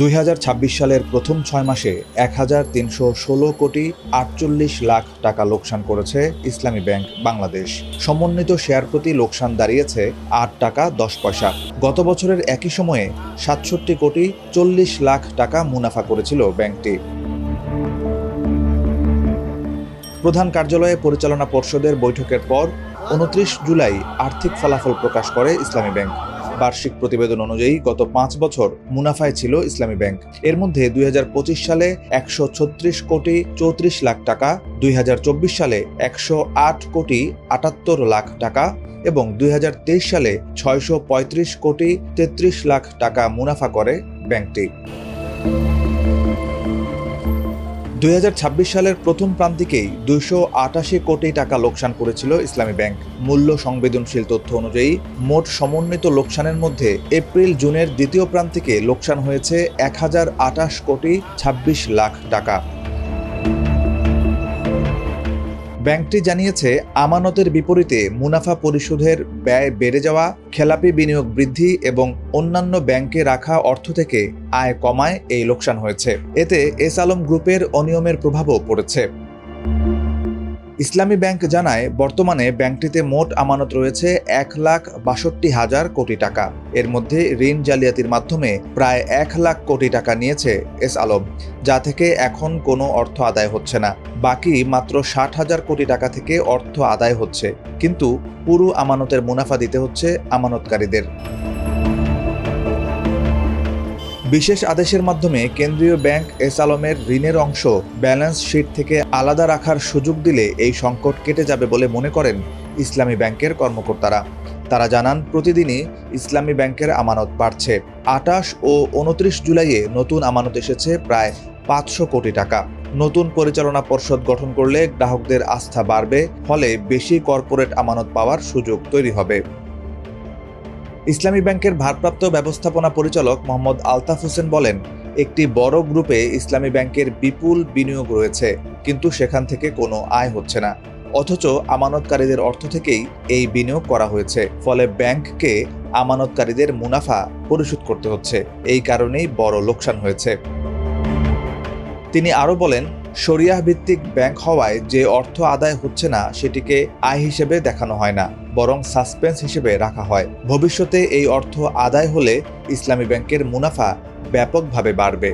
2026 সালের প্রথম 6 মাসে 1316 কোটি 48 লাখ টাকা লোকসান করেছে ইসলামী ব্যাংক বাংলাদেশ। সমন্বিত শেয়ার প্রতি লোকসান দাঁড়িয়েছে 8 টাকা 10 পয়সা। গত বছরের একই সময়ে 67 কোটি 40 লাখ টাকা মুনাফা করেছিল ব্যাংকটি। প্রধান কার্যালয়ে পরিচালনা পর্ষদের বৈঠকের পর 29 জুলাই আর্থিক ফলাফল প্রকাশ করে ইসলামী ব্যাংক। বার্ষিক প্রতিবেদন অনুযায়ী গত 5 বছর মুনাফায় ছিল ইসলামী ব্যাংক। এর মধ্যে 2025 সালে 136 কোটি 34 লাখ টাকা, 2024 সালে 108 কোটি 78 লাখ টাকা এবং 2023 সালে 635 কোটি 33 লাখ টাকা মুনাফা করে ব্যাংকটি। 2026 সালের প্রথম প্রান্তিকেই 288 কোটি টাকা লোকসান করেছিল ইসলামী ব্যাংক। মূল্য সংবেদনশীল তথ্য অনুযায়ী মোট সমন্বিত লোকসানের মধ্যে এপ্রিল-জুনের দ্বিতীয় প্রান্তিকে লোকসান হয়েছে 1028 কোটি 26 লাখ টাকা। ব্যাংকটি জানিয়েছে, আমানতের বিপরীতে মুনাফা পরিশোধের ব্যয় বেড়ে যাওয়া, খেলাপি বিনিয়োগ বৃদ্ধি এবং অন্যান্য ব্যাংকে রাখা অর্থ থেকে আয় কমায় এই লোকসান হয়েছে। এতে এস আলম গ্রুপের অনিয়মের প্রভাবও পড়েছে। ইসলামী ব্যাংক জানায়, বর্তমানে ব্যাংকটিতে মোট আমানত রয়েছে 1,62,000 কোটি টাকা। এর মধ্যে ঋণ জালিয়াতির মাধ্যমে প্রায় 1 লাখ কোটি টাকা নিয়েছে এস আলম, যা থেকে এখন কোনো অর্থ আদায় হচ্ছে না। বাকি মাত্র 60,000 কোটি টাকা থেকে অর্থ আদায় হচ্ছে, কিন্তু পুরো আমানতের মুনাফা দিতে হচ্ছে আমানতকারীদের। বিশেষ আদেশের মাধ্যমে কেন্দ্রীয় ব্যাংক এস আলমের ঋণের অংশ ব্যালেন্স শিট থেকে আলাদা রাখার সুযোগ দিলে এই সংকট কেটে যাবে বলে মনে করেন ইসলামী ব্যাংকের কর্মকর্তারা। তারা জানান, প্রতিদিনই ইসলামী ব্যাংকের আমানত বাড়ছে। 28 ও 29 জুলাইয়ে নতুন আমানত এসেছে প্রায় 500 কোটি টাকা। নতুন পরিচালনা পর্ষদ গঠন করলে গ্রাহকদের আস্থা বাড়বে, ফলে বেশি কর্পোরেট আমানত পাওয়ার সুযোগ তৈরি হবে। ইসলামী ব্যাংকের ভারপ্রাপ্ত ব্যবস্থাপনা পরিচালক মোহাম্মদ আলতাফ হোসেন বলেন, একটি বড় গ্রুপে ইসলামী ব্যাংকের বিপুল বিনিয়োগ রয়েছে, কিন্তু সেখান থেকে কোনো আয় হচ্ছে না। অথচ আমানতকারীদের অর্থ থেকেই এই বিনিয়োগ করা হয়েছে, ফলে ব্যাংককে আমানতকারীদের মুনাফা পরিশোধ করতে হচ্ছে। এই কারণেই বড় লোকসান হয়েছে। তিনি আরও বলেন, শরিয়াহ ভিত্তিক ব্যাংক হওয়ায় যে অর্থ আদায় হচ্ছে না সেটিকে আয় হিসেবে দেখানো হয় না, বরং সাসপেন্স হিসেবে রাখা হয়। ভবিষ্যতে এই অর্থ আদায় হলে ইসলামী ব্যাংকের মুনাফা ব্যাপকভাবে বাড়বে।